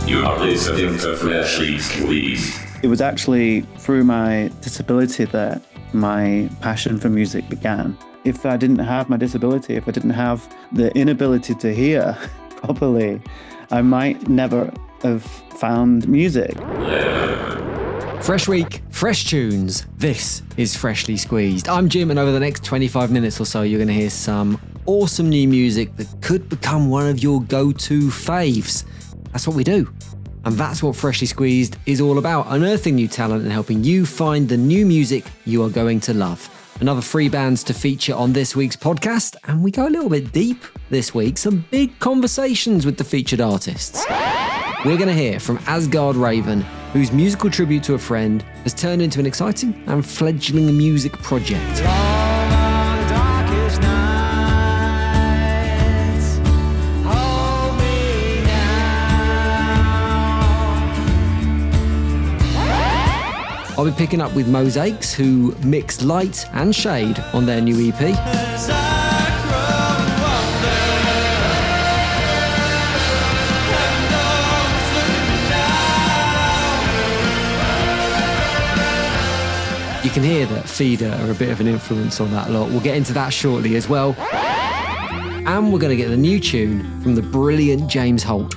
You are listening to Freshly Squeezed. It was actually through my disability that my passion for music began. If I didn't have my disability, if I didn't have the inability to hear properly, I might never have found music. Fresh week, fresh tunes. This is Freshly Squeezed. I'm Jim, and over the next 25 minutes or so, you're going to hear some awesome new music that could become one of your go-to faves. That's what we do. And that's what Freshly Squeezed is all about, unearthing new talent and helping you find the new music you are going to love. Another 3 bands to feature on this week's podcast, and we go a little bit deep this week, some big conversations with the featured artists. We're going to hear from Asgard Raven, whose musical tribute to a friend has turned into an exciting and fledgling music project. I'll be picking up with MOSAICS, who mix light and shade on their new EP. You can hear that Feeder are a bit of an influence on that lot. We'll get into that shortly as well. And we're going to get the new tune from the brilliant James Holt.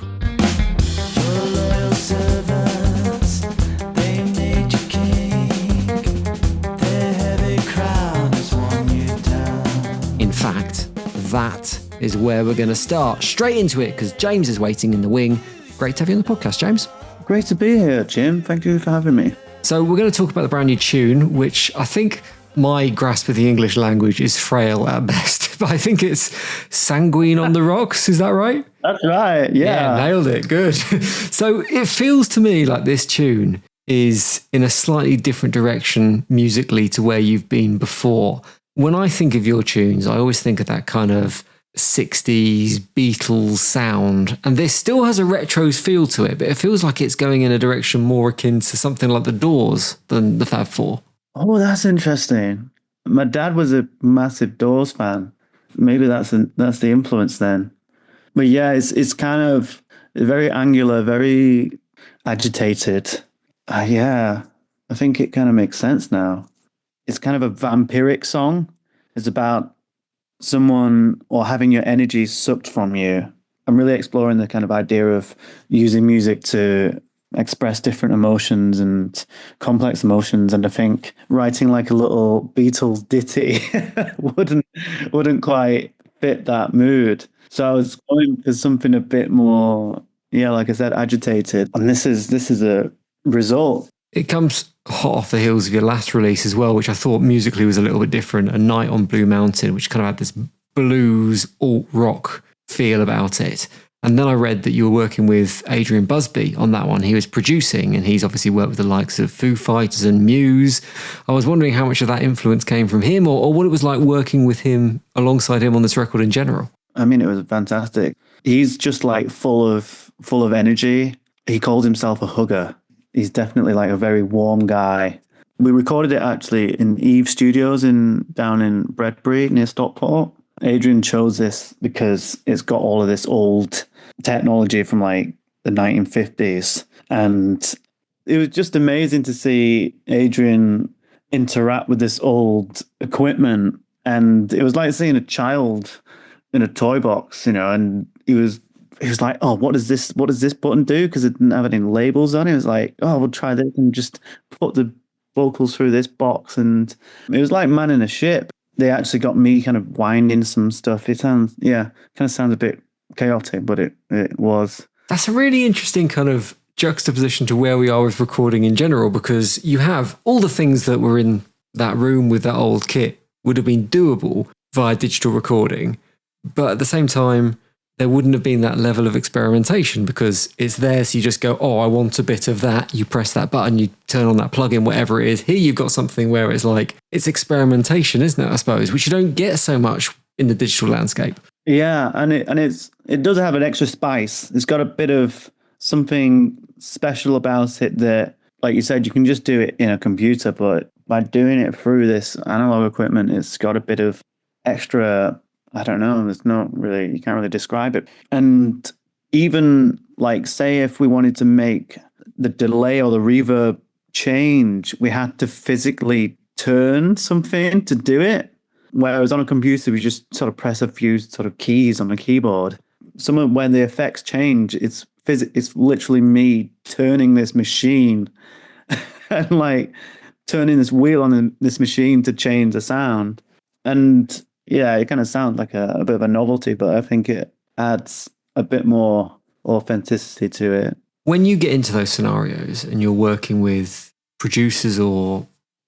That is where we're going to start. Straight into it, because James is waiting in the wing. Great to have you on the podcast, James. Great to be here, Jim. Thank you for having me. So we're going to talk about the brand new tune, which I think my grasp of the English language is frail at best, but I think it's Sanguine on the Rocks. Is that right? That's right, yeah. Nailed it. Good. So it feels to me like this tune is in a slightly different direction musically to where you've been before. When I think of your tunes, I always think of that kind of 60s Beatles sound. And this still has a retro feel to it, but it feels like it's going in a direction more akin to something like The Doors than the Fab Four. Oh, that's interesting. My dad was a massive Doors fan. Maybe that's the influence then. But yeah, it's kind of very angular, very agitated. Yeah, I think it kind of makes sense now. It's kind of a vampiric song. It's about someone or having your energy sucked from you. I'm really exploring the kind of idea of using music to express different emotions and complex emotions. And I think writing like a little Beatles ditty wouldn't quite fit that mood. So I was going for something a bit more, like I said, agitated. And this is a result. It comes hot off the heels of your last release as well, which I thought musically was a little bit different. A Night on Blue Mountain, which kind of had this blues alt rock feel about it. And then I read that you were working with Adrian Busby on that one. He was producing, and he's obviously worked with the likes of Foo Fighters and Muse. I was wondering how much of that influence came from him, or what it was like working with him alongside him on this record in general. I mean, it was fantastic. He's just like full of energy. He called himself a hugger. He's definitely like a very warm guy. We recorded it actually in Eve Studios down in Bredbury near Stockport. Adrian chose this because it's got all of this old technology from like the 1950s. And it was just amazing to see Adrian interact with this old equipment. And it was like seeing a child in a toy box, and he was like, oh, what does this button do? Because it didn't have any labels on it. It was like, oh, we'll try this and just put the vocals through this box. And it was like manning a ship. They actually got me kind of winding some stuff. It sounds a bit chaotic, but it was. That's a really interesting kind of juxtaposition to where we are with recording in general, because you have all the things that were in that room with that old kit would have been doable via digital recording. But at the same time, there wouldn't have been that level of experimentation because it's there. So you just go, oh, I want a bit of that. You press that button, you turn on that plugin, whatever it is. Here you've got something where it's like, it's experimentation, isn't it? I suppose, which you don't get so much in the digital landscape. Yeah. And it does have an extra spice. It's got a bit of something special about it that, like you said, you can just do it in a computer, but by doing it through this analog equipment, it's got a bit of extra, I don't know, there's not really, you can't really describe it. And even like say if we wanted to make the delay or the reverb change, we had to physically turn something to do it. Whereas on a computer, we just sort of press a few sort of keys on the keyboard. Some of when the effects change, it's literally me turning this machine and like turning this wheel on this machine to change the sound. And yeah, it kind of sounds like a bit of a novelty, but I think it adds a bit more authenticity to it. When you get into those scenarios and you're working with producers or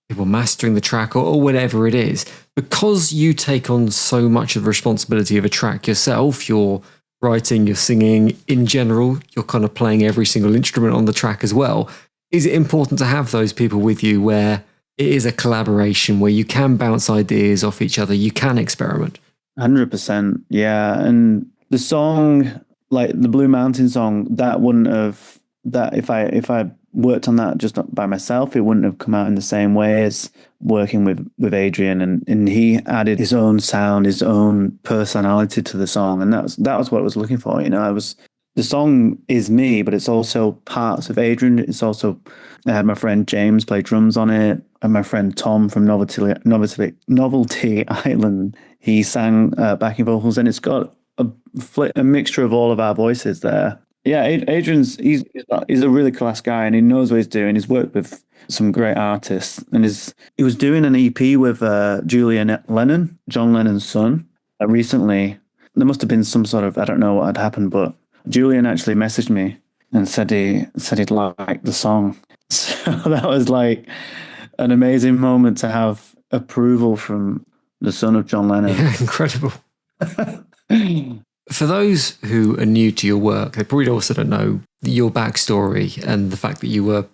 people mastering the track or whatever it is, because you take on so much of the responsibility of a track yourself, you're writing, you're singing, in general, you're kind of playing every single instrument on the track as well. Is it important to have those people with you where it is a collaboration, where you can bounce ideas off each other, you can experiment? 100%, yeah. And the song, like the Blue Mountain song, that wouldn't have, that if I worked on that just by myself, it wouldn't have come out in the same way as working with Adrian, and he added his own sound, his own personality to the song, and that was what I was looking for. The song is me, but it's also parts of Adrian. It's also, I had my friend James play drums on it, and my friend Tom from Novelty Island, he sang backing vocals, and it's got a mixture of all of our voices there. Yeah, Adrian's he's a really class guy, and he knows what he's doing. He's worked with some great artists, and he was doing an EP with Julian Lennon, John Lennon's son, recently. There must have been some sort of, I don't know what had happened, but Julian actually messaged me and said he'd like the song. So that was like an amazing moment to have approval from the son of John Lennon. Yeah, incredible. For those who are new to your work, they probably also don't know your backstory and the fact that you were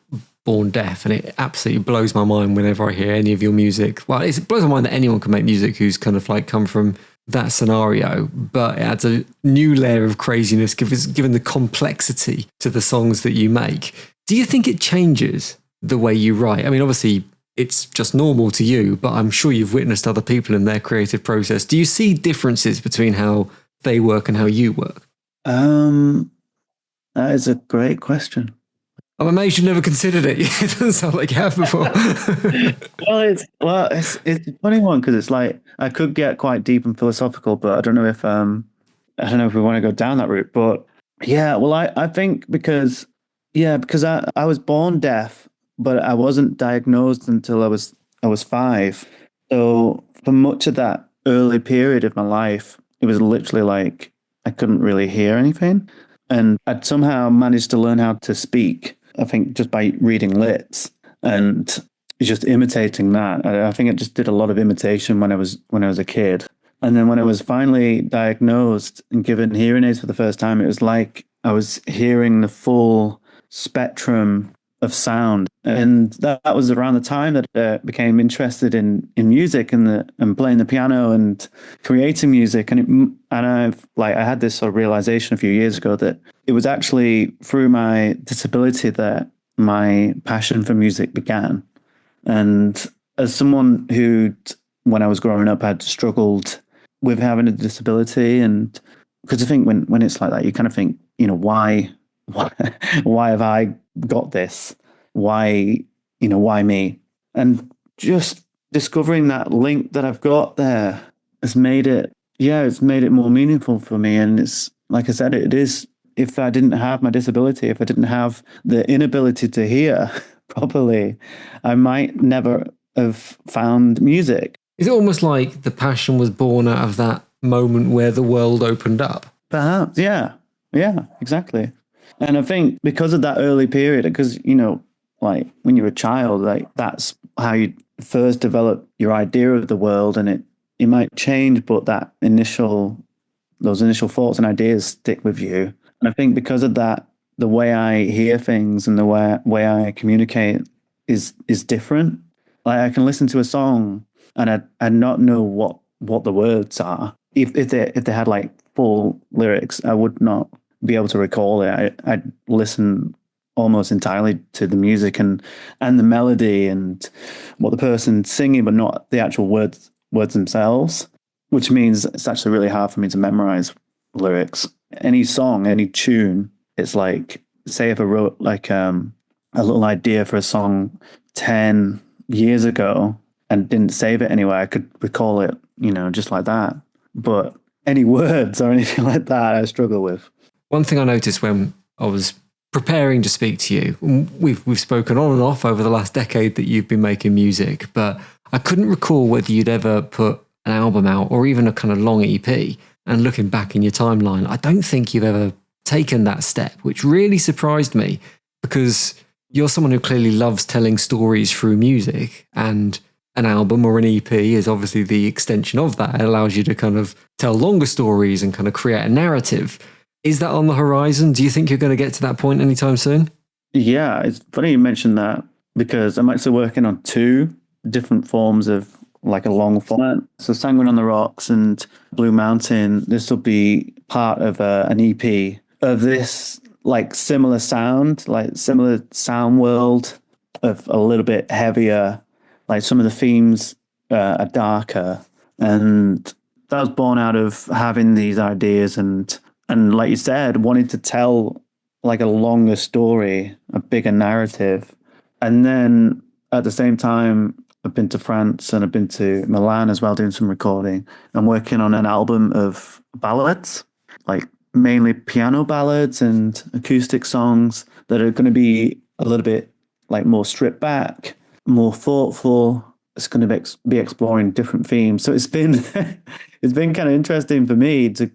born deaf, and it absolutely blows my mind whenever I hear any of your music. Well, it blows my mind that anyone can make music who's kind of like come from that scenario, but it adds a new layer of craziness given the complexity to the songs that you make. Do you think it changes the way you write? I mean, obviously it's just normal to you, but I'm sure you've witnessed other people in their creative process. Do you see differences between how they work and how you work? That is a great question. I'm amazed you've never considered it. It doesn't sound like you have before. It's a funny one, because it's like I could get quite deep and philosophical, but I don't know if we want to go down that route. But yeah, well, I think because I was born deaf, but I wasn't diagnosed until I was 5. So for much of that early period of my life, it was literally like I couldn't really hear anything, and I'd somehow managed to learn how to speak. I think just by reading lips and just imitating that. I think I just did a lot of imitation when I was a kid. And then when I was finally diagnosed and given hearing aids for the first time, it was like I was hearing the full spectrum of sound. And that was around the time that I became interested in music and playing the piano and creating music. And I had this sort of realization a few years ago that it was actually through my disability that my passion for music began. And as someone who, when I was growing up, had struggled with having a disability, and because I think when it's like that, you kind of think, why have I got this? Why me? And just discovering that link that I've got there has made it more meaningful for me. And it's, like I said, it is, if I didn't have my disability, if I didn't have the inability to hear properly, I might never have found music. Is it almost like the passion was born out of that moment where the world opened up? Perhaps, yeah. Yeah, exactly. And I think because of that early period, because, like when you're a child, like that's how you first develop your idea of the world, and it might change, but those initial thoughts and ideas stick with you. And I think because of that, the way I hear things and the way I communicate is different. Like I can listen to a song and I'd not know what the words are. If they had like full lyrics, I would not be able to recall it. I'd listen almost entirely to the music and the melody and what the person's singing, but not the actual words themselves, which means it's actually really hard for me to memorize lyrics. any song, any tune, it's like, say if I wrote like a little idea for a song 10 years ago and didn't save it anywhere, I could recall it, just like that. But any words or anything like that, I struggle with. One thing I noticed when I was preparing to speak to you, we've spoken on and off over the last decade that you've been making music, but I couldn't recall whether you'd ever put an album out or even a kind of long EP. And looking back in your timeline, I don't think you've ever taken that step, which really surprised me, because you're someone who clearly loves telling stories through music, and an album or an EP is obviously the extension of that. It allows you to kind of tell longer stories and kind of create a narrative. Is that on the horizon? Do you think you're going to get to that point anytime soon? Yeah, it's funny you mentioned that, because I'm actually working on 2 different forms of like a long format. So Sanguine on the Rocks and Blue Mountain, this will be part of an EP of this like similar sound world, of a little bit heavier, like some of the themes are darker. And that was born out of having these ideas and like you said, wanting to tell like a longer story, a bigger narrative. And then at the same time, I've been to France and I've been to Milan as well, doing some recording. I'm working on an album of ballads, like mainly piano ballads and acoustic songs that are going to be a little bit like more stripped back, more thoughtful. It's going to be exploring different themes. So it's been it's been kind of interesting for me to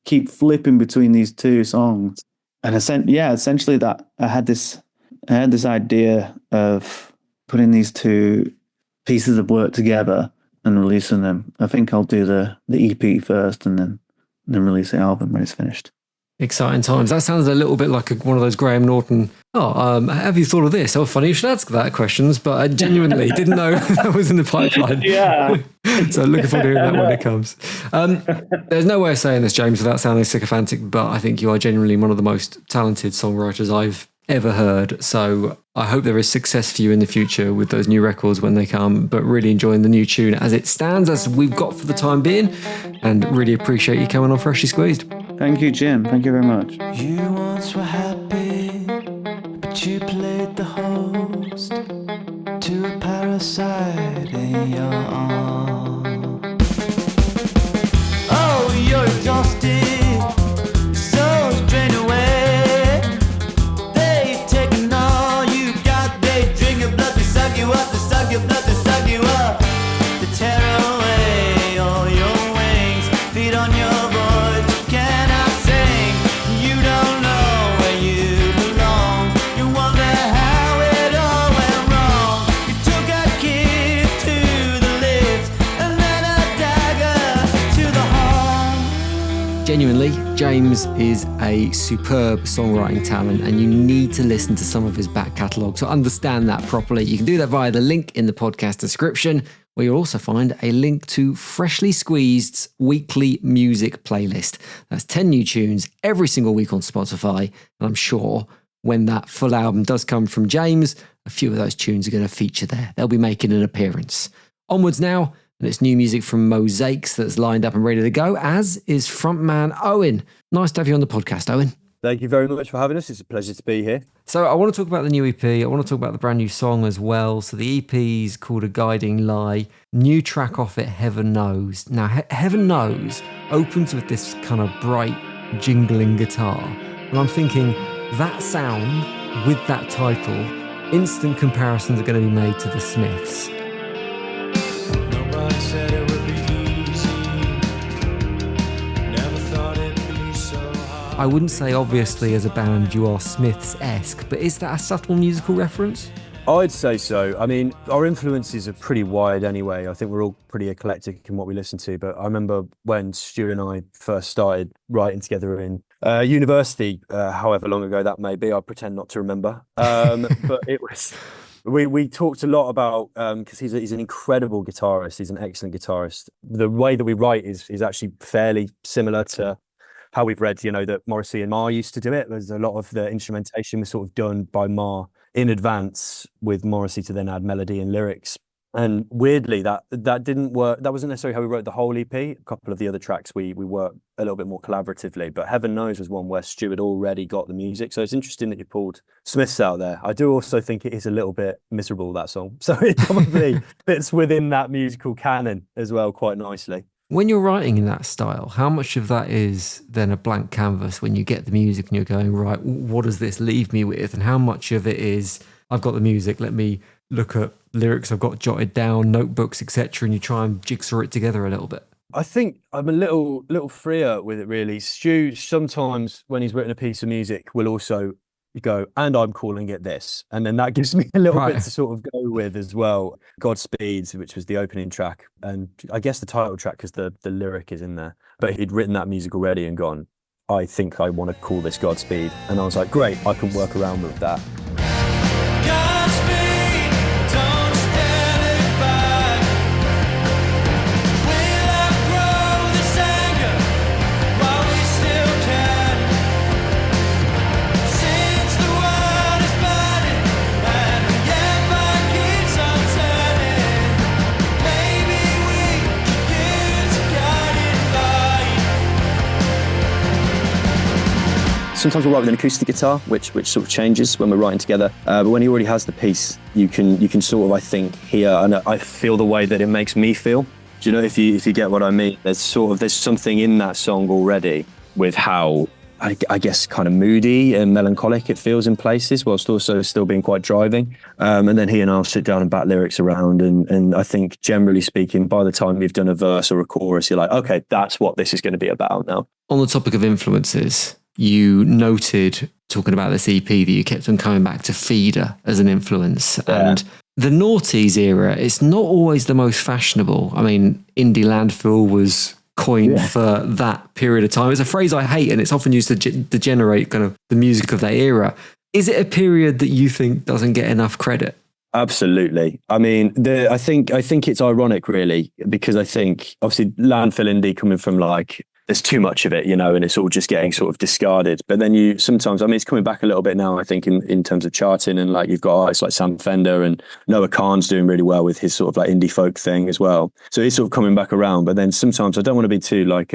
keep flipping between these 2 songs. And essentially that I had this idea of putting these 2 pieces of work together and releasing them. I think I'll do the EP first and then release the album when it's finished. Exciting times. That sounds a little bit like one of those Graham Norton, have you thought of this? Oh, funny you should ask that questions, but I genuinely didn't know that was in the pipeline. Yeah. So looking forward to hearing that when it comes. There's no way of saying this, James, without sounding sycophantic, but I think you are genuinely one of the most talented songwriters I've ever heard. So I hope there is success for you in the future with those new records when they come, but really enjoying the new tune as it stands, as we've got for the time being, and really appreciate you coming on Freshly Squeezed. Thank you, Jim. Thank you very much. You once were happy, but you played the host to a parasite in your arm. Oh, you're exhausted, soul's drained away. They've taken all you got, they drink your blood, they suck you up, they suck your blood, they suck you up. They tear away all your wings, feed on your voice, you cannot sing. You don't know where you belong, you wonder how it all went wrong. You took a kiss to the lips and then a dagger to the heart. Genuinely, James is a superb songwriting talent, and you need to listen to some of his back catalogue to understand that properly. You can do that via the link in the podcast description, where you'll also find a link to Freshly Squeezed's weekly music playlist. That's 10 new tunes every single week on Spotify, and I'm sure when that full album does come from James, a few of those tunes are going to feature there. They'll be making an appearance. Onwards now, and it's new music from MOSAICS that's lined up and ready to go, as is frontman Owen. Nice to have you on the podcast, Owen. Thank you very much for having us. It's a pleasure to be here. So I want to talk about the new EP. I want to talk about the brand new song as well. So the EP is called A Guiding Lie. New track off it, Heaven Knows. Now, Heaven Knows opens with this kind of bright, jingling guitar. And I'm thinking, that sound with that title, instant comparisons are going to be made to the Smiths. Nobody said it would be easy. Never thought it'd be so hard. I wouldn't say obviously as a band you are Smiths-esque, but is that a subtle musical reference? I'd say so. I mean, our influences are pretty wide anyway. I think we're all pretty eclectic in what we listen to. But I remember when Stu and I first started writing together in university, however long ago that may be, I pretend not to remember. But it was... We talked a lot about, because he's an incredible guitarist, he's an excellent guitarist. The way that we write is actually fairly similar to how we've read, that Morrissey and Marr used to do it. There's a lot of the instrumentation was sort of done by Marr in advance with Morrissey to then add melody and lyrics. And weirdly, that didn't work. That wasn't necessarily how we wrote the whole EP. A couple of the other tracks we worked a little bit more collaboratively, but Heaven Knows was one where Stu had already got the music. So it's interesting that you pulled Smiths out there. I do also think it is a little bit miserable, that song. So it probably fits within that musical canon as well quite nicely. When you're writing in that style, how much of that is then a blank canvas when you get the music and you're going, right, what does this leave me with? And how much of it is, I've got the music, let me look at lyrics I've got jotted down, notebooks, etc., and you try and jigsaw it together a little bit? I think I'm a little freer with it, really. Stu, sometimes when he's written a piece of music, will also go, and I'm calling it this. And then that gives me a little bit to sort of go with as well. Godspeed, which was the opening track, and I guess the title track, because the lyric is in there. But he'd written that music already and gone, I think I want to call this Godspeed. And I was like, great, I can work around with that. Sometimes we'll write with an acoustic guitar, which sort of changes when we're writing together. But when he already has the piece, you can sort of, I think, hear, and I feel the way that it makes me feel. Do you know, if you get what I mean? There's something in that song already with how, I guess, kind of moody and melancholic it feels in places, whilst also still being quite driving. And then he and I'll sit down and bat lyrics around. And I think, generally speaking, by the time we've done a verse or a chorus, you're like, okay, that's what this is going to be about now. On the topic of influences, you noted, talking about this EP, that you kept on coming back to Feeder as an influence. Yeah. And the noughties era, it's not always the most fashionable. I mean, indie landfill was coined for that period of time. It's a phrase I hate, and it's often used to degenerate kind of the music of that era. Is it a period that you think doesn't get enough credit? Absolutely. I mean, I think it's ironic, really, because I think obviously landfill indie coming from like, there's too much of it, you know, and it's all just getting sort of discarded. But then you sometimes, I mean, it's coming back a little bit now, I think, in terms of charting, and like you've got artists like Sam Fender, and Noah Kahan's doing really well with his sort of like indie folk thing as well. So it's sort of coming back around. But then sometimes I don't want to be too like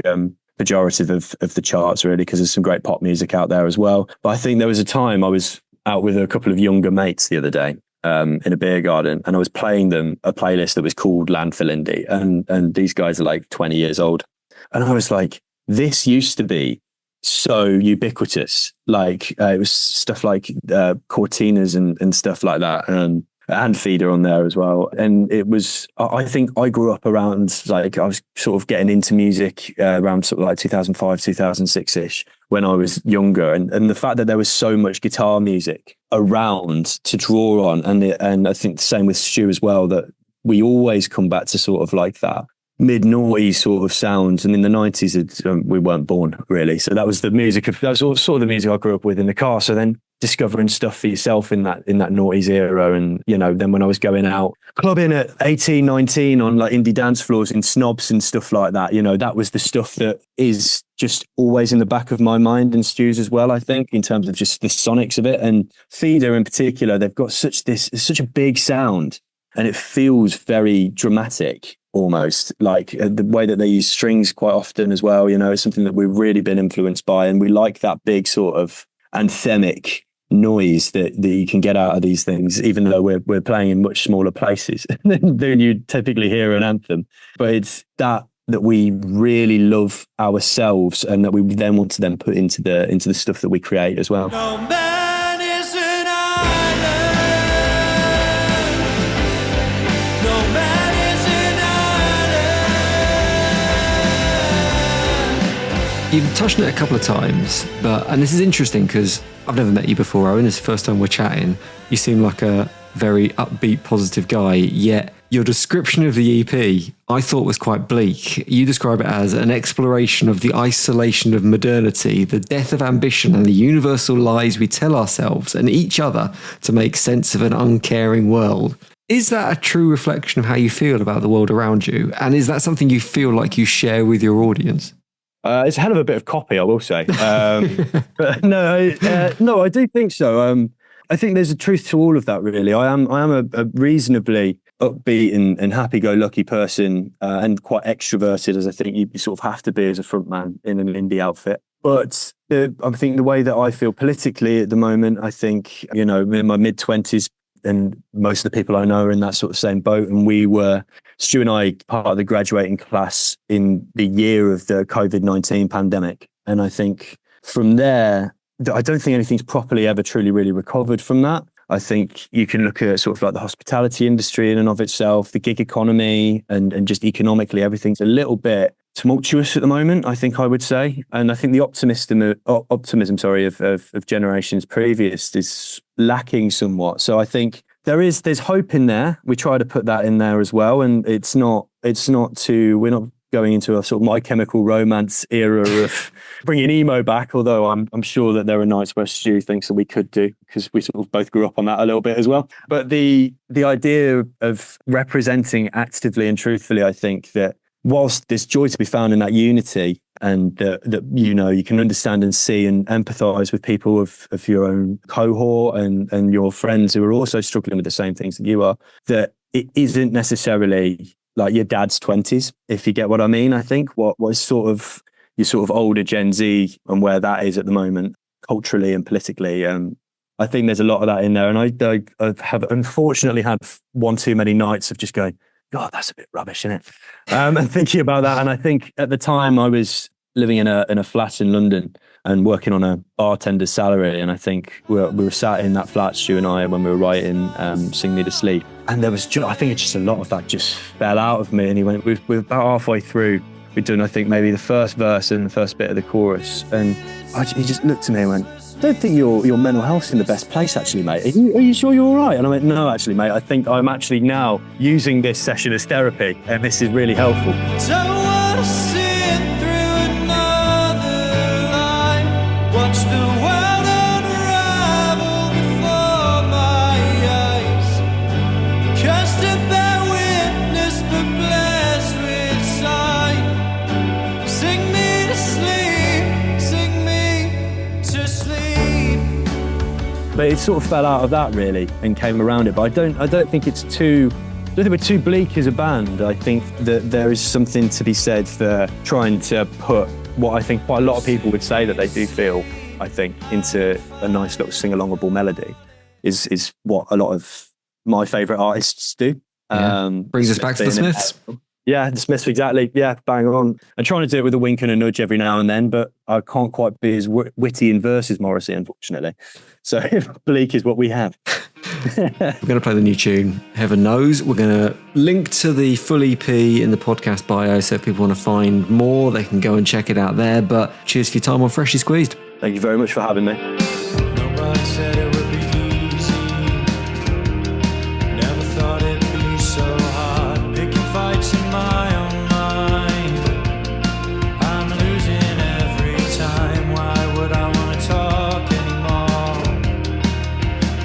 pejorative of the charts, really, because there's some great pop music out there as well. But I think there was a time I was out with a couple of younger mates the other day in a beer garden, and I was playing them a playlist that was called Landfill Indie, and these guys are like 20 years old. And I was like, this used to be so ubiquitous. Like it was stuff like Cortinas and stuff like that, and Feeder on there as well. And it was, I think I grew up around, like, I was sort of getting into music around sort of like 2005, 2006-ish when I was younger. And the fact that there was so much guitar music around to draw on, and I think the same with Stu as well, that we always come back to sort of like that mid-noughties sort of sounds. And in the 90s, we weren't born, really. So that was the music that was sort of the music I grew up with in the car. So then discovering stuff for yourself in that noughties era, and, you know, then when I was going out clubbing at 18, 19 on like indie dance floors in Snobs and stuff like that, you know, that was the stuff that is just always in the back of my mind, and Stu's as well, I think, in terms of just the sonics of it. And Feeder in particular, they've got such a big sound, and it feels very dramatic, almost like the way that they use strings quite often as well. You know, it's something that we've really been influenced by, and we like that big sort of anthemic noise that you can get out of these things, even though we're playing in much smaller places than you typically hear an anthem. But it's that we really love ourselves, and that we then want to then put into the stuff that we create as well. No man is an island. No man is an island. You've touched on it a couple of times, and this is interesting because I've never met you before, Owen. This is the first time we're chatting. You seem like a very upbeat, positive guy, yet your description of the EP I thought was quite bleak. You describe it as an exploration of the isolation of modernity, the death of ambition, and the universal lies we tell ourselves and each other to make sense of an uncaring world. Is that a true reflection of how you feel about the world around you? And is that something you feel like you share with your audience? It's a hell of a bit of copy, I will say. But no, I do think so. I think there's a truth to all of that, really. I am a reasonably upbeat and happy-go-lucky person, and quite extroverted, as I think you sort of have to be as a frontman in an indie outfit. But I think the way that I feel politically at the moment, I think, you know, in my mid-20s, and most of the people I know are in that sort of same boat. And Stu and I, part of the graduating class in the year of the COVID-19 pandemic. And I think from there, I don't think anything's properly ever truly really recovered from that. I think you can look at sort of like the hospitality industry in and of itself, the gig economy, and just economically, everything's a little bit tumultuous at the moment, I think I would say. And I think the optimism of generations previous is lacking somewhat. So I think there's hope in there. We try to put that in there as well. And we're not going into a sort of My Chemical Romance era of bringing emo back, although I'm sure that there are nights where Stu thinks that we could do, because we sort of both grew up on that a little bit as well. But the idea of representing actively and truthfully, I think that whilst there's joy to be found in that unity, and that you know, you can understand and see and empathise with people of your own cohort and your friends who are also struggling with the same things that you are, that it isn't necessarily like your dad's 20s, if you get what I mean. I think what is sort of your sort of older Gen Z and where that is at the moment, culturally and politically. I think there's a lot of that in there. And I have unfortunately had one too many nights of just going, God, that's a bit rubbish, isn't it? And thinking about that. And I think at the time I was living in a flat in London and working on a bartender's salary. And I think we were sat in that flat, Stu and I, when we were writing Sing Me to Sleep. And there was I think it's just a lot of that just fell out of me. And he went, we're about halfway through. We'd done, I think, maybe the first verse and the first bit of the chorus. And he just looked at me and went, I don't think your mental health's in the best place, actually, mate. Are you sure you're all right? And I went, no, actually, mate, I think I'm actually now using this session as therapy, and this is really helpful. Don't wanna sit through another line. Watch the world unravel before my eyes. Cursed to bear witness, but blessed with sight. Sing me to sleep, sing me to sleep. But it sort of fell out of that really and came around it. But I don't think it's too. I don't think we're too bleak as a band. I think that there is something to be said for trying to put what I think quite a lot of people would say that they do feel, I think, into a nice little sing-alongable melody is what a lot of my favourite artists do. Yeah. Brings us back to the Smiths. Yeah, the Smiths, exactly. Yeah, bang on. I'm trying to do it with a wink and a nudge every now and then, but I can't quite be as witty in verse as Morrissey, unfortunately. So bleak is what we have. We're going to play the new tune, Heaven Knows. We're going to link to the full EP in the podcast bio, so if people want to find more, they can go and check it out there. But cheers for your time on Freshly Squeezed. Thank you very much for having me. Nobody said it would be easy. Never thought it'd be so hard. Picking fights in my own mind. I'm losing every time. Why would I want to talk anymore?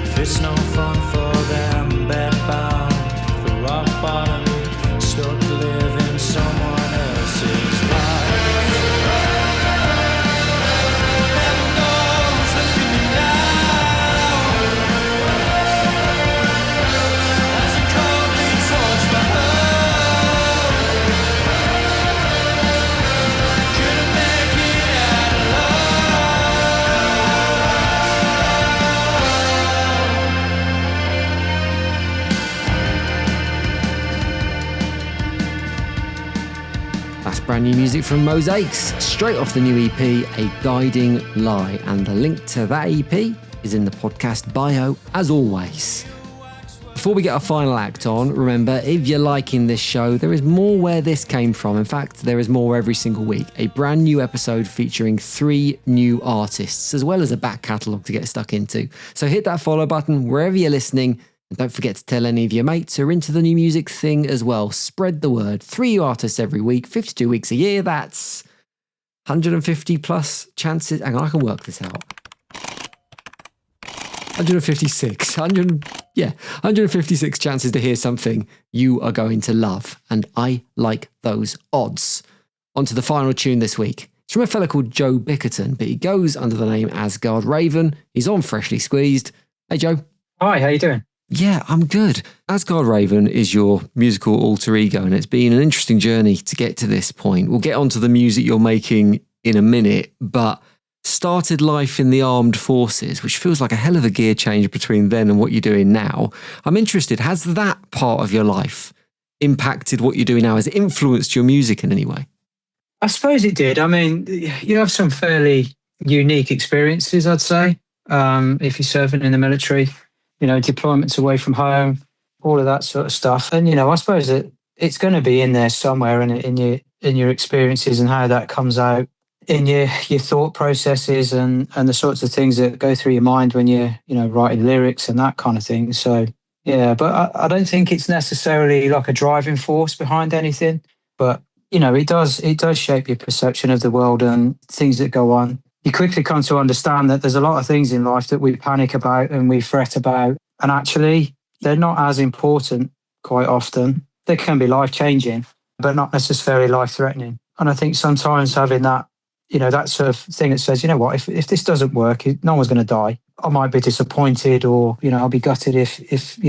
If it's no fun for them, bedbound, the rock bottom, stuck living someone else's life. Heaven knows, look at me now. As a coldly torch my heart, couldn't make it out alive. That's brand new music from MOSAICS, straight off the new EP, A Guiding Lie. And the link to that EP is in the podcast bio, as always. Before we get our final act on, remember, if you're liking this show, there is more where this came from. In fact, there is more every single week. A brand new episode featuring 3 new artists, as well as a back catalogue to get stuck into. So hit that follow button wherever you're listening. And don't forget to tell any of your mates who are into the new music thing as well. Spread the word. 3 new artists every week, 52 weeks a year. That's 150 plus chances. Hang on, I can work this out. 156. 156 chances to hear something you are going to love. And I like those odds. On to the final tune this week. It's from a fella called Joe Bickerton, but he goes under the name Asgard Raven. He's on Freshly Squeezed. Hey, Joe. Hi, how you doing? Yeah, I'm good. Asgard Raven is your musical alter ego, and it's been an interesting journey to get to this point. We'll get onto the music you're making in a minute, but started life in the armed forces, which feels like a hell of a gear change between then and what you're doing now. I'm interested, has that part of your life impacted what you're doing now? Has it influenced your music in any way? I suppose it did. I mean, you have some fairly unique experiences, I'd say, if you're serving in the military. Deployments away from home, all of that sort of stuff. And, I suppose that it's going to be in there somewhere in your experiences and how that comes out in your thought processes and the sorts of things that go through your mind when you're, writing lyrics and that kind of thing. So, yeah, but I don't think it's necessarily like a driving force behind anything. But, it does shape your perception of the world and things that go on. You quickly come to understand that there's a lot of things in life that we panic about and we fret about. And actually, they're not as important quite often. They can be life-changing, but not necessarily life-threatening. And I think sometimes having that, that sort of thing that says, if this doesn't work, no one's going to die. I might be disappointed or, I'll be gutted if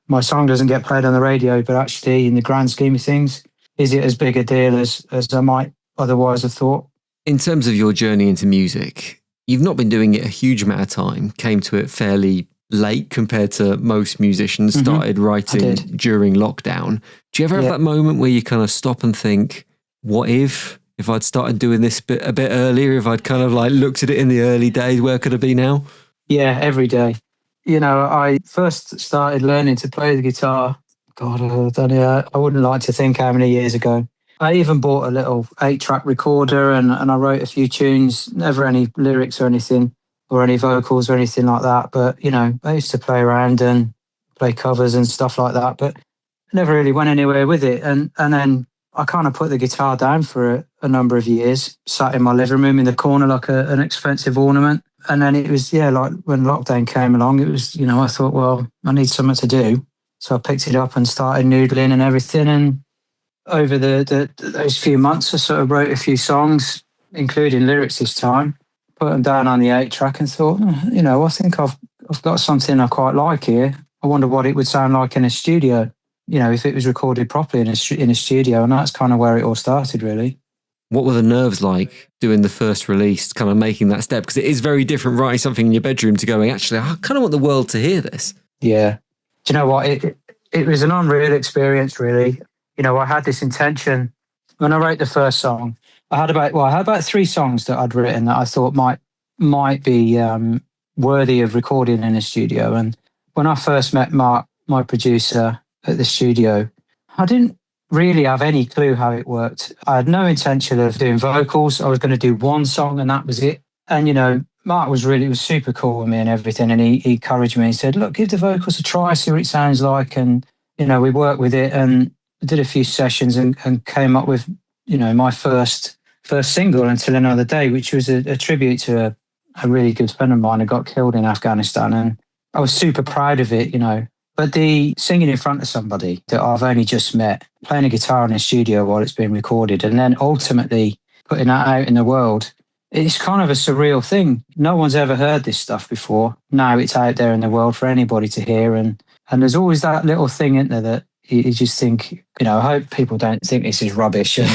my song doesn't get played on the radio. But actually, in the grand scheme of things, is it as big a deal as I might otherwise have thought? In terms of your journey into music, you've not been doing it a huge amount of time, came to it fairly late compared to most musicians, started writing during lockdown. Do you ever have that moment where you kind of stop and think, what if I'd started doing this a bit earlier, if I'd kind of like looked at it in the early days, where could I be now? Yeah, every day. I first started learning to play the guitar, God, I wouldn't like to think how many years ago. I even bought a little 8-track recorder and I wrote a few tunes, never any lyrics or anything, or any vocals or anything like that. But, I used to play around and play covers and stuff like that, but never really went anywhere with it. And then I kind of put the guitar down for a number of years, sat in my living room in the corner like an expensive ornament. And then it was, like when lockdown came along, it was, I thought, well, I need something to do. So I picked it up and started noodling and everything. And over those few months, I sort of wrote a few songs, including lyrics this time, put them down on the 8-track and thought, I think I've got something I quite like here. I wonder what it would sound like in a studio, if it was recorded properly in a studio. And that's kind of where it all started, really. What were the nerves like doing the first release, kind of making that step? Because it is very different writing something in your bedroom to going, actually, I kind of want the world to hear this. Yeah. Do you know what? It was an unreal experience, really. I had this intention when I wrote the first song. I had about 3 songs that I'd written that I thought might be worthy of recording in a studio. And when I first met Mark, my producer at the studio, I didn't really have any clue how it worked. I had no intention of doing vocals. I was going to do one song and that was it. And, Mark was super cool with me and everything. And he encouraged me and said, look, give the vocals a try, see what it sounds like. And, we worked with it and did a few sessions and came up with, my first single, Until Another Day, which was a tribute to a really good friend of mine who got killed in Afghanistan. And I was super proud of it, But the singing in front of somebody that I've only just met, playing a guitar in a studio while it's being recorded, and then ultimately putting that out in the world, it's kind of a surreal thing. No one's ever heard this stuff before. Now it's out there in the world for anybody to hear. And there's always that little thing, isn't there, that you just think, I hope people don't think this is rubbish. And,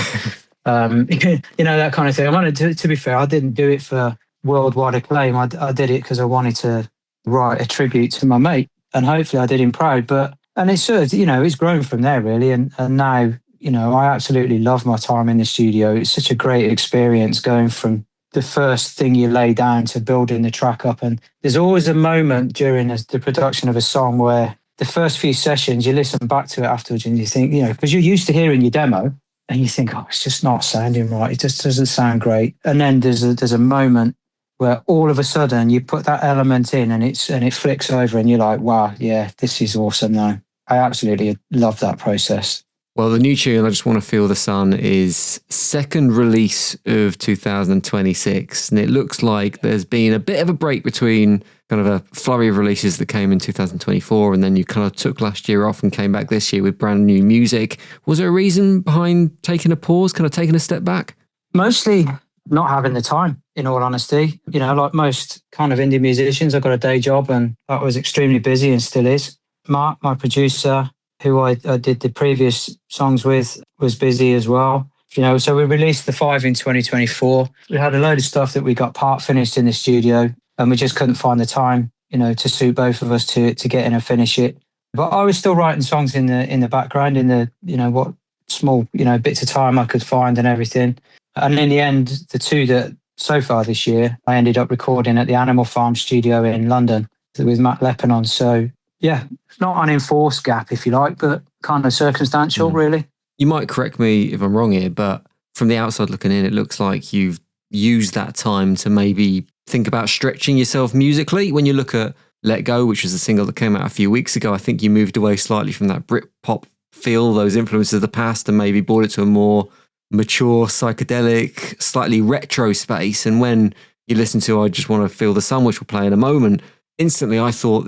that kind of thing. I wanted to be fair, I didn't do it for worldwide acclaim. I did it because I wanted to write a tribute to my mate. And hopefully I did him proud. And it's sort of, it's grown from there, really. And now, I absolutely love my time in the studio. It's such a great experience going from the first thing you lay down to building the track up. And there's always a moment during the production of a song where the first few sessions, you listen back to it afterwards and you think, because you're used to hearing your demo and you think, it's just not sounding right. It just doesn't sound great. And then there's a moment where all of a sudden you put that element in and it flicks over and you're like, wow, yeah, this is awesome now. I absolutely love that process. Well, the new tune, I Just Want to Feel the Sun, is second release of 2026. And it looks like there's been a bit of a break between kind of a flurry of releases that came in 2024. And then you kind of took last year off and came back this year with brand new music. Was there a reason behind taking a pause, kind of taking a step back? Mostly not having the time, in all honesty. Like most kind of indie musicians, I've got a day job and that was extremely busy and still is. Mark, my producer, who I did the previous songs with, was busy as well. So we released the 5 in 2024. We had a load of stuff that we got part finished in the studio, and we just couldn't find the time, to suit both of us to get in and finish it. But I was still writing songs in the background, in the what small bits of time I could find and everything. And in the end, the 2 that so far this year, I ended up recording at the Animal Farm studio in London with Matt Lebanon. So yeah, it's not an enforced gap, if you like, but kind of circumstantial, really. You might correct me if I'm wrong here, but from the outside looking in, it looks like you've used that time to maybe think about stretching yourself musically. When you look at Let Go, which was a single that came out a few weeks ago, I think you moved away slightly from that Britpop feel, those influences of the past, and maybe brought it to a more mature, psychedelic, slightly retro space. And when you listen to I Just Want to Feel the Sun, which we'll play in a moment, instantly I thought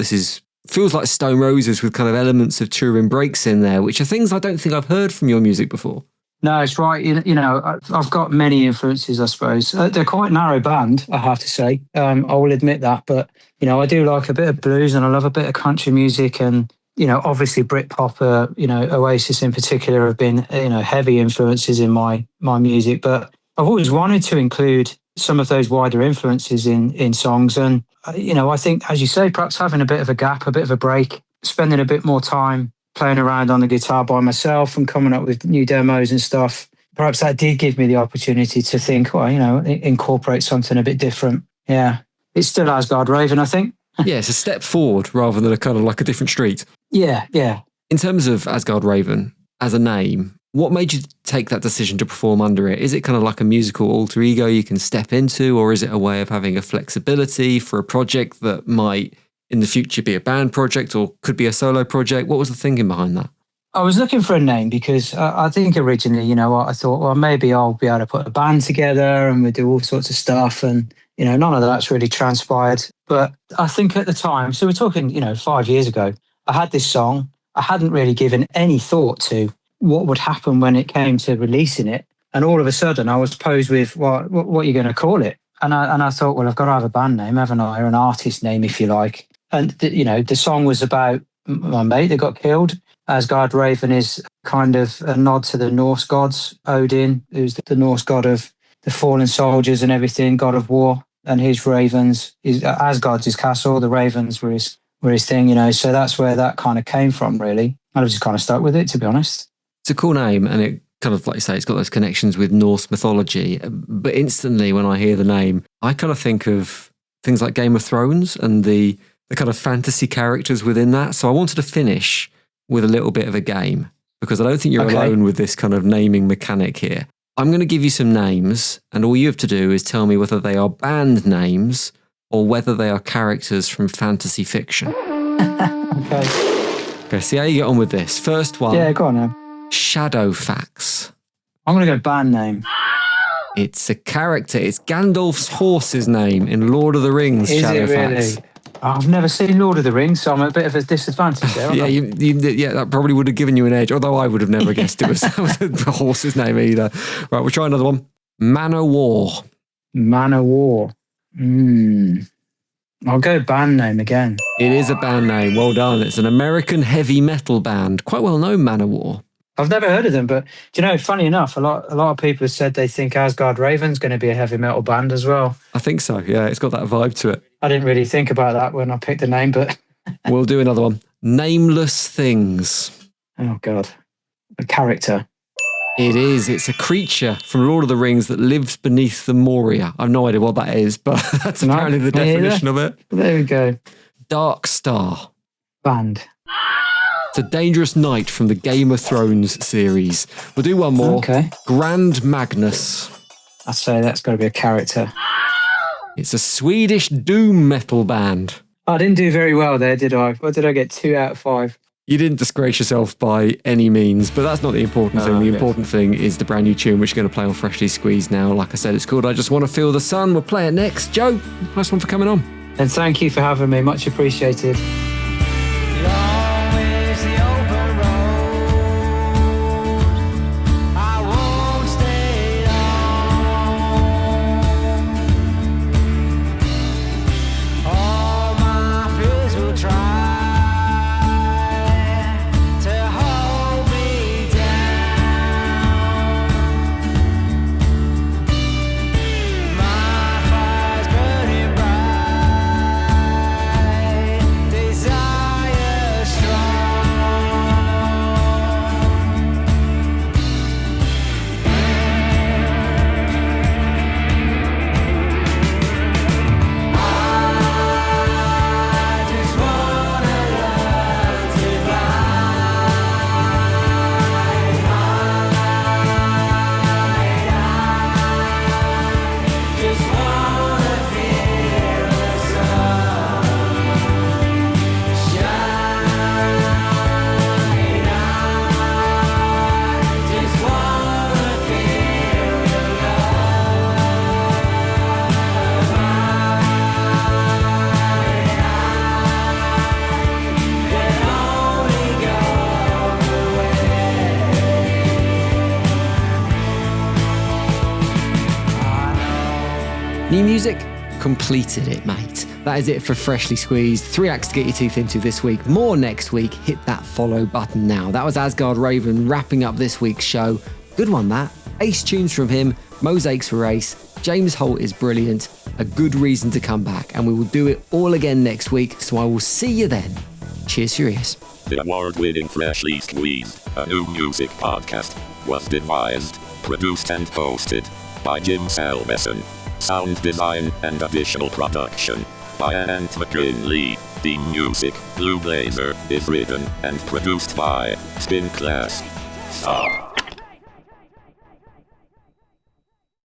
feels like Stone Roses with kind of elements of Turin breaks in there, which are things I don't think I've heard from your music before. No, it's right. I've got many influences, I suppose. They're quite a narrow band, I have to say. I will admit that. But, I do like a bit of blues, and I love a bit of country music, and, obviously Britpop, Oasis in particular have been, heavy influences in my music. But I've always wanted to include some of those wider influences in songs. And, I think, as you say, perhaps having a bit of a gap, a bit of a break, spending a bit more time playing around on the guitar by myself and coming up with new demos and stuff. Perhaps that did give me the opportunity to think, incorporate something a bit different. Yeah. It's still Asgard Raven, I think. Yeah, it's a step forward rather than a kind of like a different street. Yeah. In terms of Asgard Raven as a name, what made you take that decision to perform under it? Is it kind of like a musical alter ego you can step into, or is it a way of having a flexibility for a project that might in the future be a band project or could be a solo project? What was the thinking behind that? I was looking for a name because I think originally, I thought, well, maybe I'll be able to put a band together and we'll do all sorts of stuff. And, none of that's really transpired. But I think at the time, so we're talking, 5 years ago, I had this song. I hadn't really given any thought to what would happen when it came to releasing it. And all of a sudden I was posed with, what are you going to call it? And I thought, well, I've got to have a band name, haven't I? Or an artist name, if you like. And, the song was about my mate that got killed. Asgard Raven is kind of a nod to the Norse gods. Odin, who's the Norse god of the fallen soldiers and everything, god of war. And his ravens, Asgard's his castle, the ravens were his thing, So that's where that kind of came from, really. And I've just kind of stuck with it, to be honest. It's a cool name, and it kind of, like you say, it's got those connections with Norse mythology. But instantly when I hear the name, I kind of think of things like Game of Thrones and the kind of fantasy characters within that. So I wanted to finish with a little bit of a game, because I don't think you're alone with this kind of naming mechanic here. I'm going to give you some names, and all you have to do is tell me whether they are band names or whether they are characters from fantasy fiction. Okay, see how you get on with this. First one. Yeah, go on now. Shadowfax. I'm going to go band name. It's a character. It's Gandalf's horse's name in Lord of the Rings. Is Shadowfax. it really? I've never seen Lord of the Rings, so I'm at a bit of a disadvantage there. Yeah, that probably would have given you an edge, although I would have never guessed it was the horse's name either. Right, we'll try another one. Man o' War. Man o' War. I'll go band name again. It is a band name. Well done. It's an American heavy metal band. Quite well known, Man o' War. I've never heard of them, but funny enough, a lot of people have said they think Asgard Raven's going to be a heavy metal band as well. I think so, yeah. It's got that vibe to it. I didn't really think about that when I picked the name, but... We'll do another one. Nameless Things. Oh, God. A character. It is. It's a creature from Lord of the Rings that lives beneath the Moria. I've no idea what that is, but that's apparently the definition of it. There we go. Dark Star. Band. It's a dangerous knight from the Game of Thrones series. We'll do one more. Okay. Grand Magnus. I'd say that's got to be a character. It's a Swedish doom metal band. I didn't do very well there, did I? What did I get? 2 out of 5? You didn't disgrace yourself by any means, but that's not the important thing. The important thing is the brand new tune, which you're going to play on Freshly Squeezed now. Like I said, it's called I Just Want to Feel the Sun. We'll play it next. Joe, nice one for coming on. And thank you for having me. Much appreciated. new music completed it, mate. That is it for Freshly Squeezed. 3 acts to get your teeth into this week. More next week. Hit that follow button now. That was Asgard Raven wrapping up this week's show. Good one, that. Ace tunes from him. MOSAICS for Ace. James Holt is brilliant. A good reason to come back. And we will do it all again next week. So I will see you then. Cheers for your ears. The award-winning Freshly Squeezed, a new music podcast, was devised, produced and hosted by Jim Salveson. Sound design and additional production by Ant McGinley. Theme music, Blue Blazer, is written and produced by Spin Class. Stop.